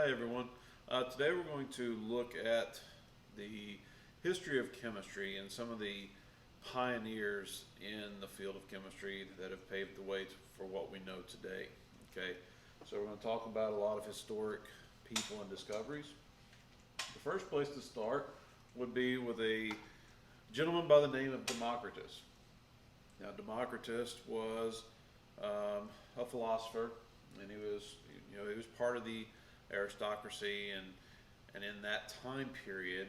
Hi everyone. Today we're going to look at the history of chemistry and some of the pioneers in the field of chemistry that have paved the way for what we know today. Okay, so we're going to talk about a lot of historic people and discoveries. The first place to start would be with a gentleman by the name of Democritus. Now, Democritus was a philosopher, and he was part of the aristocracy, and in that time period,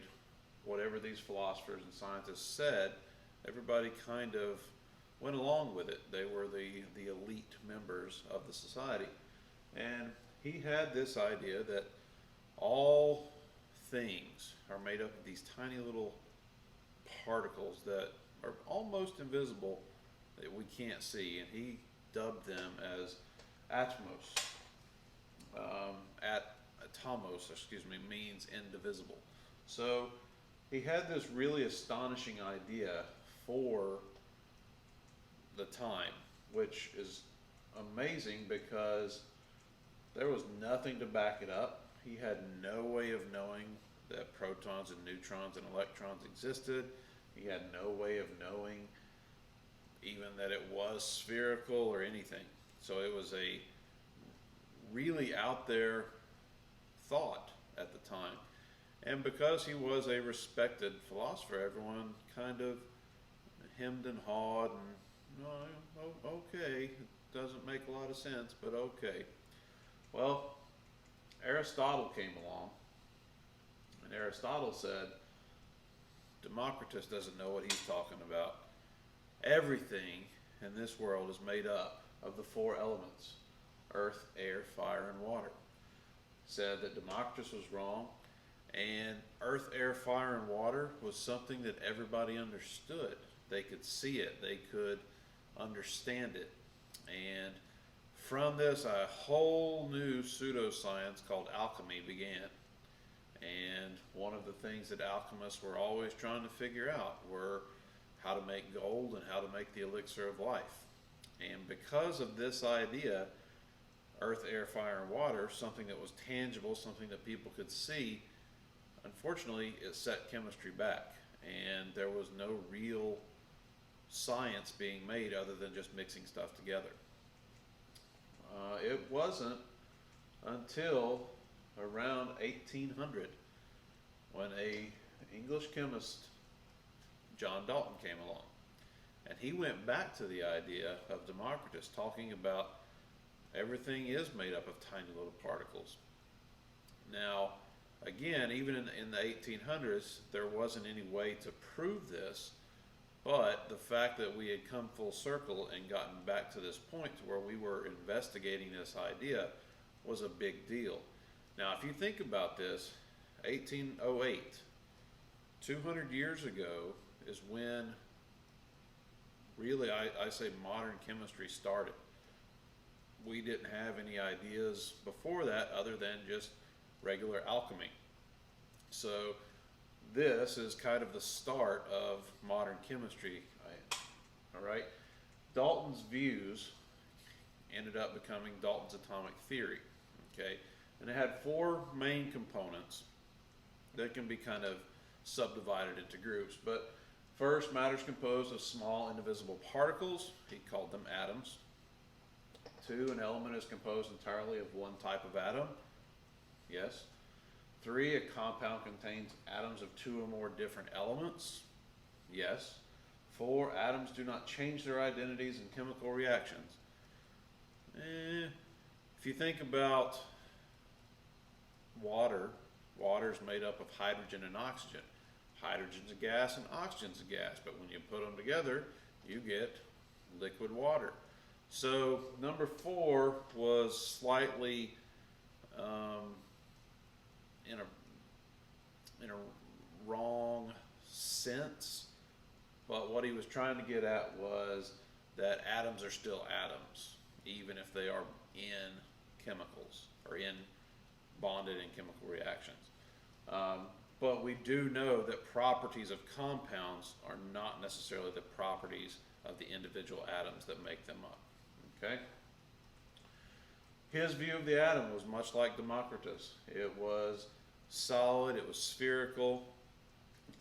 whatever these philosophers and scientists said, everybody kind of went along with it. They were the elite members of the society. And he had this idea that all things are made up of these tiny little particles that are almost invisible, that we can't see, and he dubbed them as atomos. Atomos, means indivisible. So he had this really astonishing idea for the time, which is amazing because there was nothing to back it up. He had no way of knowing that protons and neutrons and electrons existed. He had no way of knowing even that it was spherical or anything. So it was a really out there thought at the time. And because he was a respected philosopher, everyone kind of hemmed and hawed and, okay, it doesn't make a lot of sense, but okay. Well, Aristotle came along, and Aristotle said, Democritus doesn't know what he's talking about. Everything in this world is made up of the four elements: earth, air, fire, and water. Said that Democritus was wrong, and earth, air, fire, and water was something that everybody understood. They could see it, they could understand it. And from this, a whole new pseudoscience called alchemy began. And one of the things that alchemists were always trying to figure out were how to make gold and how to make the elixir of life. And because of this idea, earth, air, fire, and water, something that was tangible, something that people could see, unfortunately, it set chemistry back. And there was no real science being made other than just mixing stuff together. It wasn't until around 1800 when a English chemist, John Dalton, came along. And he went back to the idea of Democritus, talking about everything is made up of tiny little particles. Now, again, even in the 1800s, there wasn't any way to prove this, but the fact that we had come full circle and gotten back to this point to where we were investigating this idea was a big deal. Now, if you think about this, 1808, 200 years ago is when really I say modern chemistry started. We didn't have any ideas before that other than just regular alchemy. So this is kind of the start of modern chemistry. All right. Dalton's views ended up becoming Dalton's atomic theory. Okay. And it had four main components that can be kind of subdivided into groups. But first, matter is composed of small indivisible particles. He called them atoms. 2, an element is composed entirely of one type of atom. Yes. 3, a compound contains atoms of 2 or more different elements. Yes. 4, atoms do not change their identities in chemical reactions. If you think about water, water is made up of hydrogen and oxygen. Hydrogen's a gas and oxygen's a gas, but when you put them together, you get liquid water. So number 4 was slightly in a wrong sense, but what he was trying to get at was that atoms are still atoms, even if they are in chemicals or bonded in chemical reactions. But we do know that properties of compounds are not necessarily the properties of the individual atoms that make them up. Okay? His view of the atom was much like Democritus. It was solid, it was spherical,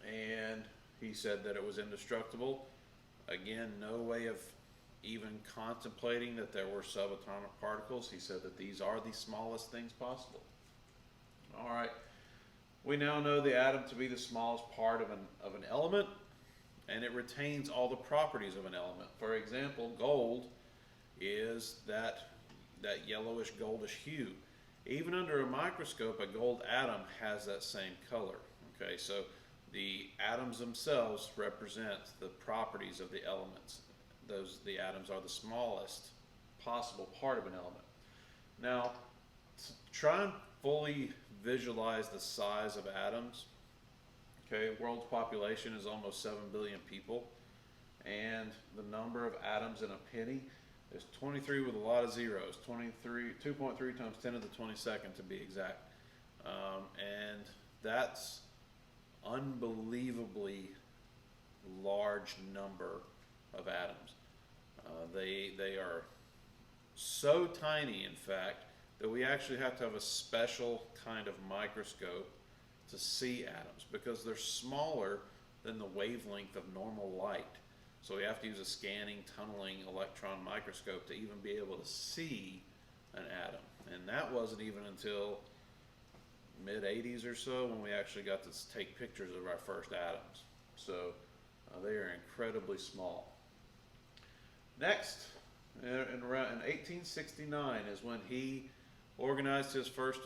and he said that it was indestructible. Again, no way of even contemplating that there were subatomic particles. He said that these are the smallest things possible. All right, we now know the atom to be the smallest part of an element, and it retains all the properties of an element. For example, gold is that yellowish goldish hue. Even under a microscope, a gold atom has that same color. Okay, so the atoms themselves represent the properties of the elements. The atoms are the smallest possible part of an element. Now, to try and fully visualize the size of atoms, okay, world's population is almost 7 billion people, and the number of atoms in a penny is 23 with a lot of zeros, 2.3 times 10 to the 22nd to be exact. And that's unbelievably large number of atoms. They are so tiny, in fact, that we actually have to have a special kind of microscope to see atoms because they're smaller than the wavelength of normal light. So we have to use a scanning, tunneling electron microscope to even be able to see an atom. And that wasn't even until mid-80s or so when we actually got to take pictures of our first atoms. So they are incredibly small. Next, in 1869 is when he organized his first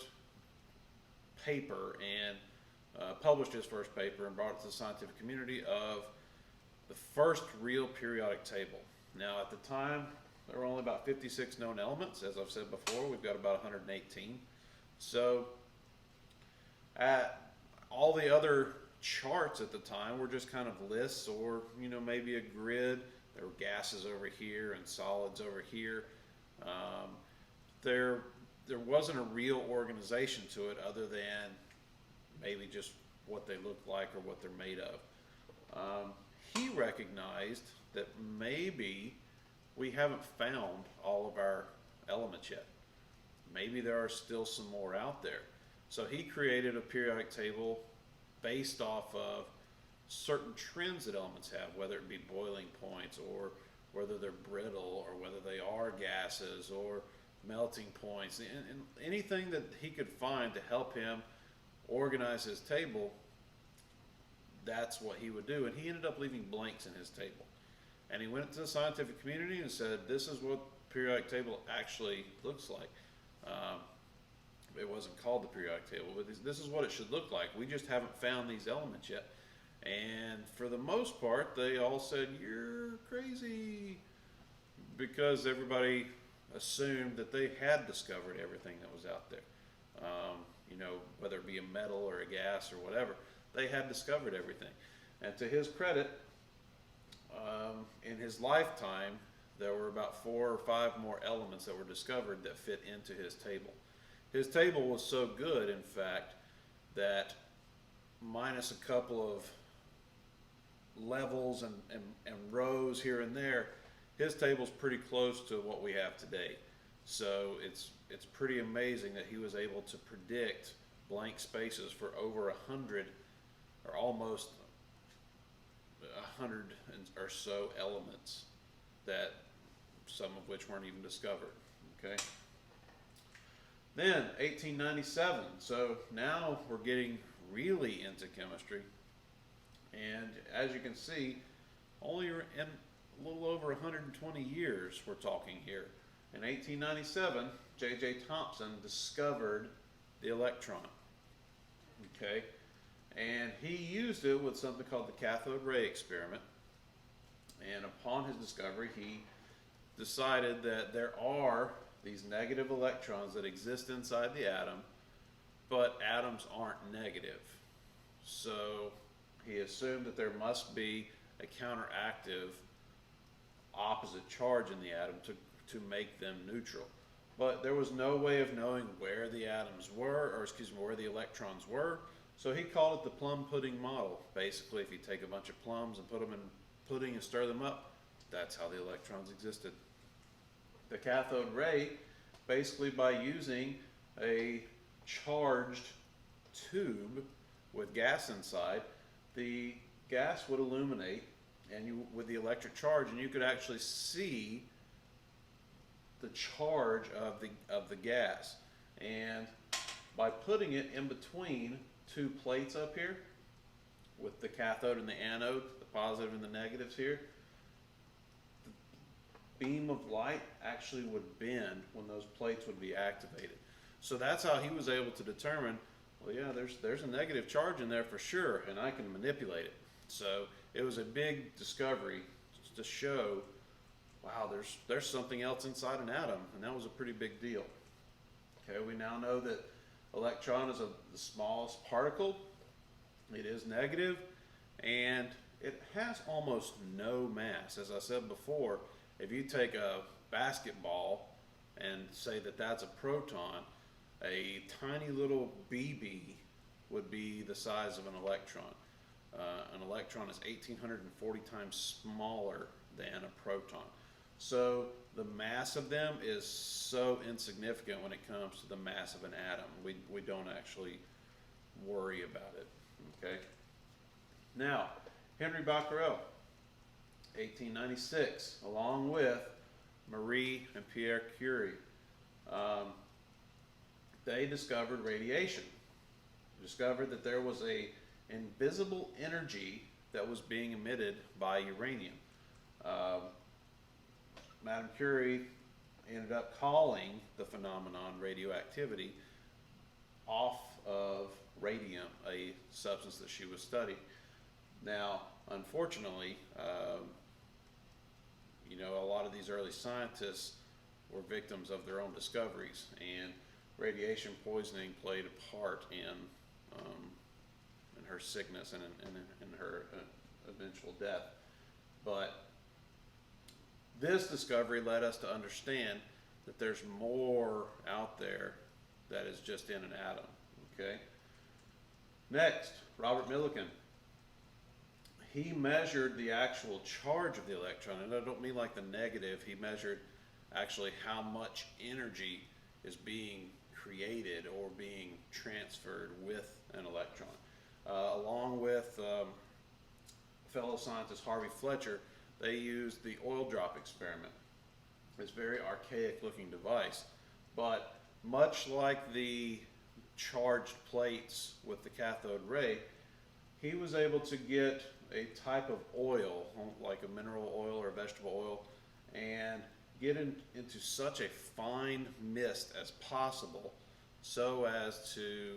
paper and published his first paper and brought it to the scientific community of the first real periodic table. Now, at the time, there were only about 56 known elements. As I've said before, we've got about 118. So, all the other charts at the time were just kind of lists or, maybe a grid. There were gases over here and solids over here. There wasn't a real organization to it other than maybe just what they look like or what they're made of. He recognized that maybe we haven't found all of our elements yet. Maybe there are still some more out there. So he created a periodic table based off of certain trends that elements have, whether it be boiling points or whether they're brittle or whether they are gases or melting points, and anything that he could find to help him organize his table. That's what he would do, and he ended up leaving blanks in his table. And he went to the scientific community and said, this is what periodic table actually looks like. It wasn't called the periodic table, but this is what it should look like. We just haven't found these elements yet. And for the most part, they all said, you're crazy, because everybody assumed that they had discovered everything that was out there. Whether it be a metal or a gas or whatever, they had discovered everything. And to his credit, in his lifetime, there were about 4 or 5 more elements that were discovered that fit into his table. His table was so good, in fact, that minus a couple of levels and rows here and there, his table's pretty close to what we have today. So it's pretty amazing that he was able to predict blank spaces for over 100 or almost 100 or so elements, that some of which weren't even discovered. Okay. Then 1897. So now we're getting really into chemistry, and as you can see, only in a little over 120 years we're talking here. In 1897, JJ Thomson discovered the electron. Okay, and he used it with something called the cathode ray experiment. And upon his discovery, he decided that there are these negative electrons that exist inside the atom, but atoms aren't negative. So he assumed that there must be a counteractive opposite charge in the atom to make them neutral. But there was no way of knowing where the atoms were, or excuse me, where the electrons were. So he called it the plum pudding model. Basically, if you take a bunch of plums and put them in pudding and stir them up, that's how the electrons existed. The cathode ray basically by using a charged tube with gas inside. The gas would illuminate, and you with the electric charge, and you could actually see the charge of the gas. And by putting it in between two plates up here, with the cathode and the anode, the positive and the negatives here, the beam of light actually would bend when those plates would be activated. So that's how he was able to determine, well, yeah, there's a negative charge in there for sure, and I can manipulate it. So it was a big discovery to show, wow, there's something else inside an atom, and that was a pretty big deal. Okay, we now know that electron is the smallest particle. It is negative, and it has almost no mass. As I said before, if you take a basketball and say that that's a proton, a tiny little BB would be the size of an electron. An electron is 1,840 times smaller than a proton. So the mass of them is so insignificant when it comes to the mass of an atom. We don't actually worry about it. Okay. Now, Henry Becquerel, 1896, along with Marie and Pierre Curie, they discovered radiation. Discovered that there was a invisible energy that was being emitted by uranium. Madame Curie ended up calling the phenomenon radioactivity off of radium, a substance that she was studying. Now, unfortunately, a lot of these early scientists were victims of their own discoveries, and radiation poisoning played a part in her sickness and in her eventual death. But this discovery led us to understand that there's more out there that is just in an atom. Okay. Next, Robert Millikan. He measured the actual charge of the electron, and I don't mean like the negative. He measured actually how much energy is being created or being transferred with an electron. Along with fellow scientist Harvey Fletcher, they used the oil drop experiment. It's a very archaic looking device, but much like the charged plates with the cathode ray, he was able to get a type of oil, like a mineral oil or vegetable oil, and get into such a fine mist as possible, so as to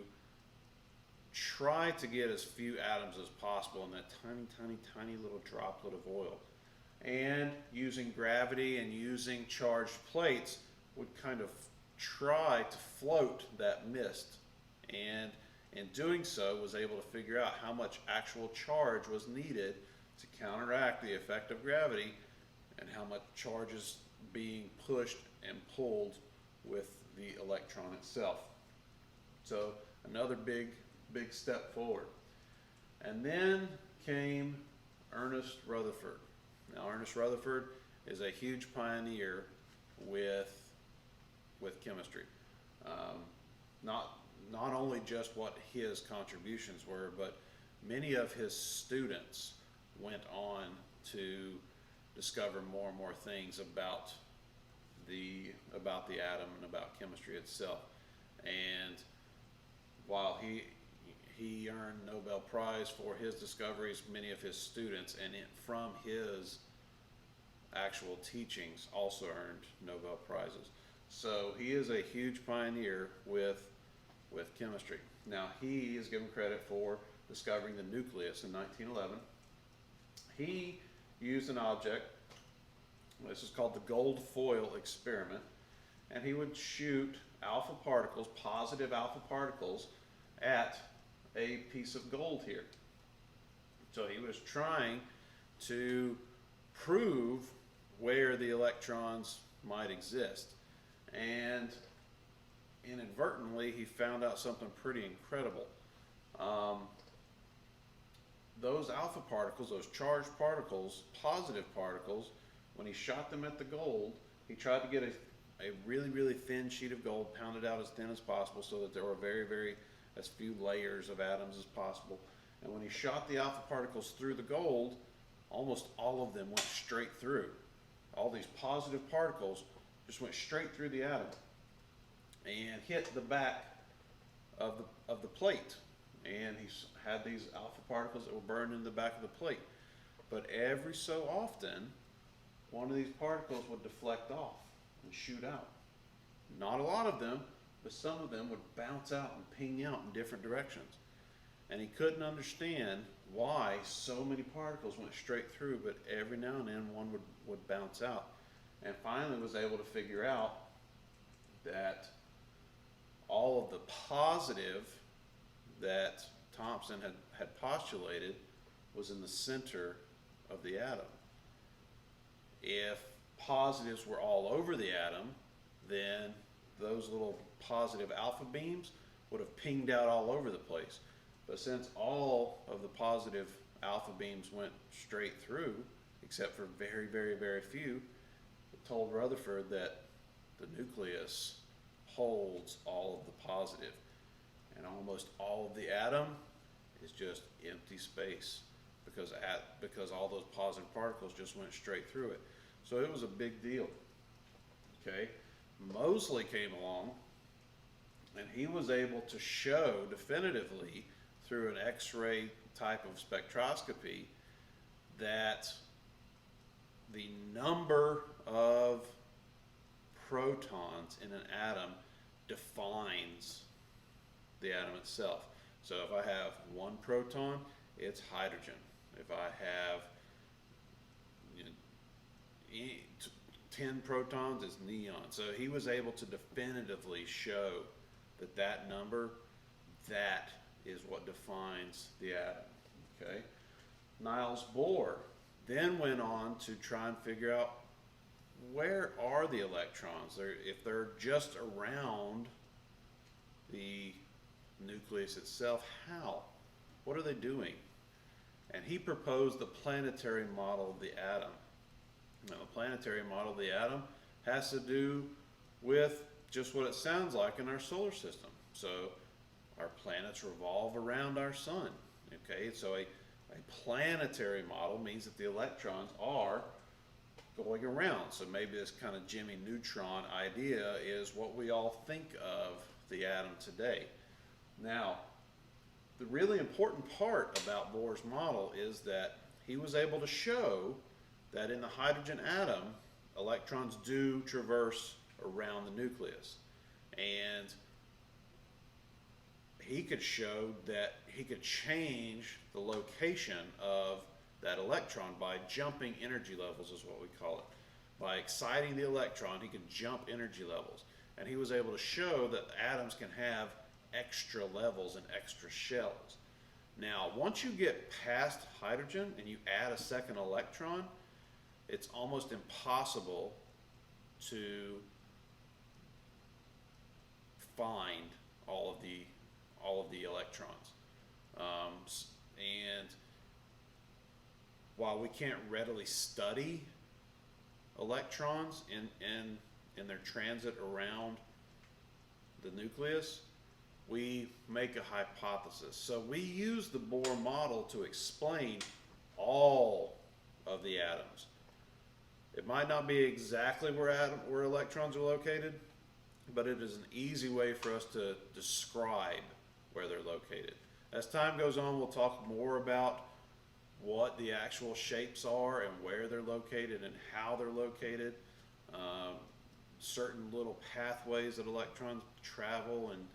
try to get as few atoms as possible in that tiny, tiny, tiny little droplet of oil. And using gravity and using charged plates would kind of try to float that mist, and in doing so was able to figure out how much actual charge was needed to counteract the effect of gravity and how much charge is being pushed and pulled with the electron itself. So another big step forward. And then came Ernest Rutherford. Now, Ernest Rutherford is a huge pioneer with chemistry. Not only just what his contributions were, but many of his students went on to discover more and more things about the atom and about chemistry itself. And while he earned Nobel Prize for his discoveries, many of his students from his actual teachings also earned Nobel Prizes. So he is a huge pioneer with chemistry. Now, he is given credit for discovering the nucleus in 1911. He used an object, this is called the gold foil experiment, and he would shoot alpha particles, positive alpha particles, at a piece of gold here. So he was trying to prove where the electrons might exist. And inadvertently, he found out something pretty incredible. Those alpha particles, those charged particles, positive particles, when he shot them at the gold, he tried to get a really, really thin sheet of gold, pounded out as thin as possible so that there were as few layers of atoms as possible. And when he shot the alpha particles through the gold, almost all of them went straight through. All these positive particles just went straight through the atom and hit the back of the plate. And he had these alpha particles that were burned in the back of the plate. But every so often, one of these particles would deflect off and shoot out. Not a lot of them, but some of them would bounce out and ping out in different directions. And he couldn't understand why so many particles went straight through, but every now and then one would bounce out. And finally was able to figure out that all of the positive that Thomson had postulated was in the center of the atom. If positives were all over the atom, then those little positive alpha beams would have pinged out all over the place. But since all of the positive alpha beams went straight through, except for very, very, very few, it told Rutherford that the nucleus holds all of the positive, and almost all of the atom is just empty space because all those positive particles just went straight through it. So it was a big deal. Okay, Moseley came along, and he was able to show definitively through an X-ray type of spectroscopy that the number of protons in an atom defines the atom itself. So if I have one proton, it's hydrogen. If I have 10 protons, it's neon. So he was able to definitively show that number, that is what defines the atom. Okay. Niels Bohr then went on to try and figure out, where are the electrons? If they're just around the nucleus itself, how? What are they doing? And he proposed the planetary model of the atom. Now, the planetary model of the atom has to do with just what it sounds like in our solar system. So our planets revolve around our sun. Okay, so a planetary model means that the electrons are going around. So maybe this kind of Jimmy Neutron idea is what we all think of the atom today. Now, the really important part about Bohr's model is that he was able to show that in the hydrogen atom, electrons do traverse around the nucleus. And he could show that he could change the location of that electron by jumping energy levels, is what we call it. By exciting the electron, he could jump energy levels. And he was able to show that atoms can have extra levels and extra shells. Now, once you get past hydrogen and you add a second electron, it's almost impossible to find all of the electrons. And while we can't readily study electrons in their transit around the nucleus, we make a hypothesis. So we use the Bohr model to explain all of the atoms. It might not be exactly where electrons are located, but it is an easy way for us to describe where they're located. As time goes on, we'll talk more about what the actual shapes are and where they're located and how they're located, certain little pathways that electrons travel, and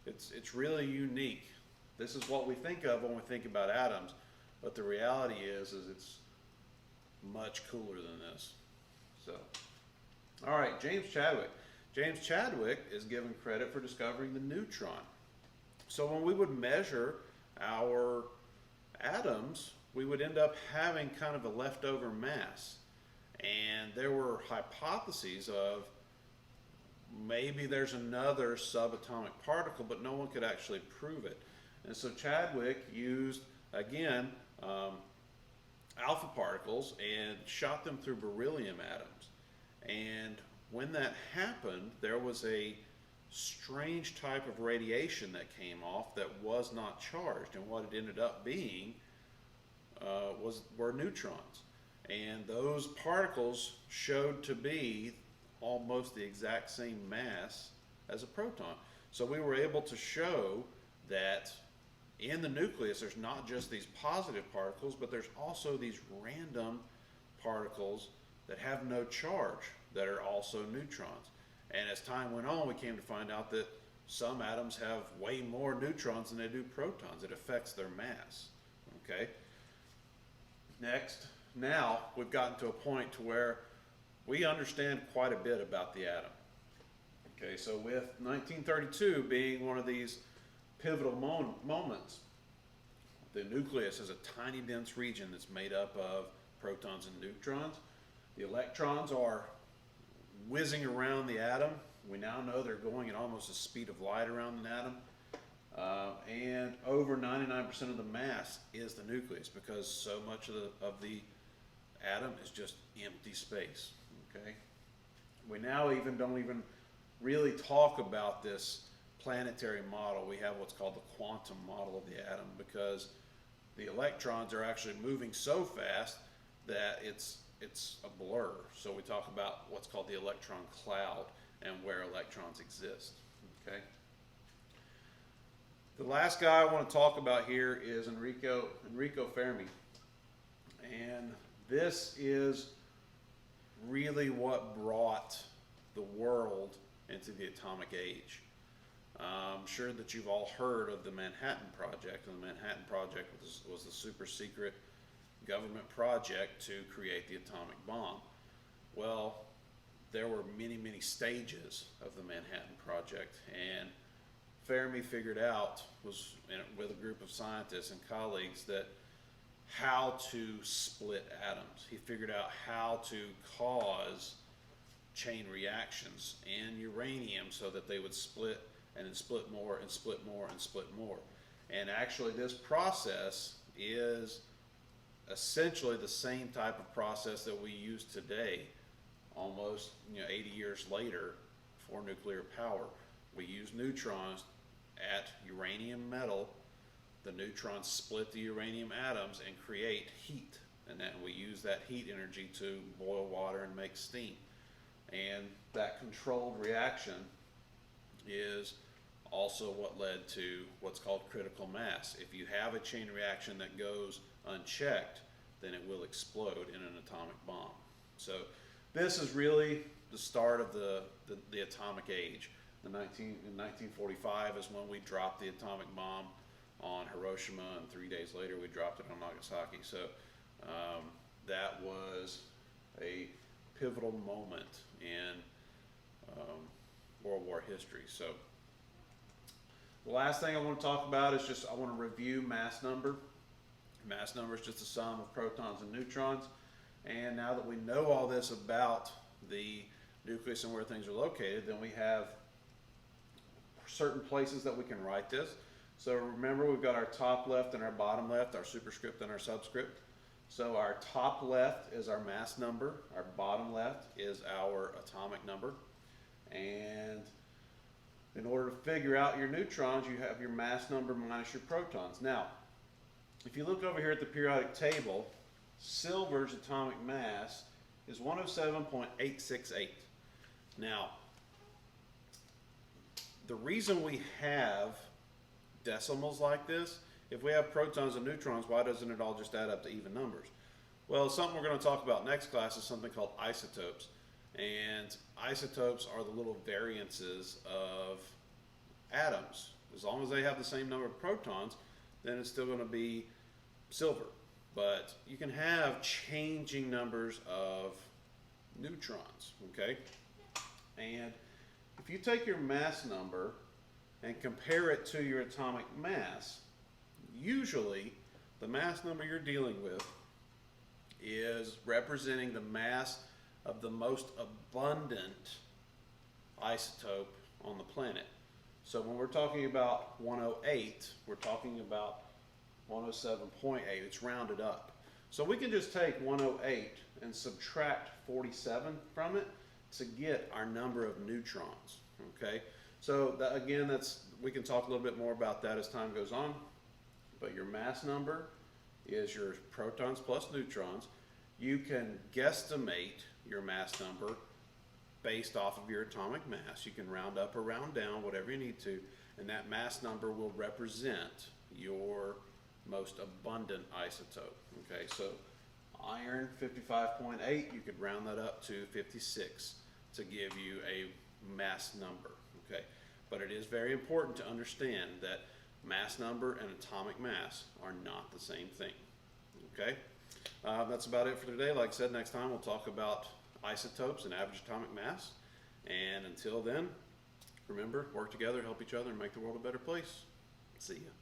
it's really unique. This is what we think of when we think about atoms, but the reality is it's much cooler than this. So, all right, James Chadwick. James Chadwick is given credit for discovering the neutron. So when we would measure our atoms, we would end up having kind of a leftover mass. And there were hypotheses of maybe there's another subatomic particle, but no one could actually prove it. And so Chadwick used, again, alpha particles and shot them through beryllium atoms. And when that happened, there was a strange type of radiation that came off that was not charged, and what it ended up being were neutrons. And those particles showed to be almost the exact same mass as a proton. So we were able to show that in the nucleus there's not just these positive particles, but there's also these random particles that have no charge that are also neutrons. And as time went on, we came to find out that some atoms have way more neutrons than they do protons. It affects their mass. Okay. Next, now we've gotten to a point to where we understand quite a bit about the atom. Okay, so with 1932 being one of these pivotal moments, the nucleus is a tiny dense region that's made up of protons and neutrons. The electrons are whizzing around the atom. We now know they're going at almost the speed of light around an atom. And over 99% of the mass is the nucleus, because so much of the atom is just empty space. Okay, we now don't even really talk about this planetary model. We have what's called the quantum model of the atom, because the electrons are actually moving so fast that it's a blur. So we talk about what's called the electron cloud and where electrons exist. Okay. The last guy I want to talk about here is Enrico Fermi. And this is really what brought the world into the atomic age. I'm sure that you've all heard of the Manhattan Project, and the Manhattan Project was the super secret government project to create the atomic bomb. Well, there were many, many stages of the Manhattan Project, and Fermi figured out, with a group of scientists and colleagues, that how to split atoms. He figured out how to cause chain reactions in uranium so that they would split and then split more and split more and split more. And actually this process is essentially the same type of process that we use today, almost 80 years later, for nuclear power. We use neutrons at uranium metal. The neutrons split the uranium atoms and create heat, and then we use that heat energy to boil water and make steam. And that controlled reaction is also what led to what's called critical mass. If you have a chain reaction that goes unchecked, then it will explode in an atomic bomb. So this is really the start of the atomic age. In 1945 is when we dropped the atomic bomb on Hiroshima, and 3 days later we dropped it on Nagasaki. So that was a pivotal moment in World War history. So the last thing I want to talk about is I want to review mass number. Mass number is just the sum of protons and neutrons. And now that we know all this about the nucleus and where things are located, then we have certain places that we can write this. So remember, we've got our top left and our bottom left, our superscript and our subscript. So our top left is our mass number, our bottom left is our atomic number. And in order to figure out your neutrons, you have your mass number minus your protons. Now, if you look over here at the periodic table, silver's atomic mass is 107.868. Now, the reason we have decimals like this, if we have protons and neutrons, why doesn't it all just add up to even numbers? Well, something we're going to talk about next class is something called isotopes. And isotopes are the little variances of atoms. As long as they have the same number of protons, then it's still going to be silver. But you can have changing numbers of neutrons, okay? And if you take your mass number and compare it to your atomic mass, usually the mass number you're dealing with is representing the mass of the most abundant isotope on the planet. So when we're talking about 108, we're talking about 107.8. It's rounded up. So we can just take 108 and subtract 47 from it, to get our number of neutrons, okay? So that, again, we can talk a little bit more about that as time goes on, but your mass number is your protons plus neutrons. You can guesstimate your mass number based off of your atomic mass. You can round up or round down, whatever you need to, and that mass number will represent your most abundant isotope, okay? So iron, 55.8, you could round that up to 56 to give you a mass number, okay? But it is very important to understand that mass number and atomic mass are not the same thing, okay? That's about it for today. Like I said, next time we'll talk about isotopes and average atomic mass. And until then, remember, work together, help each other, and make the world a better place. See ya.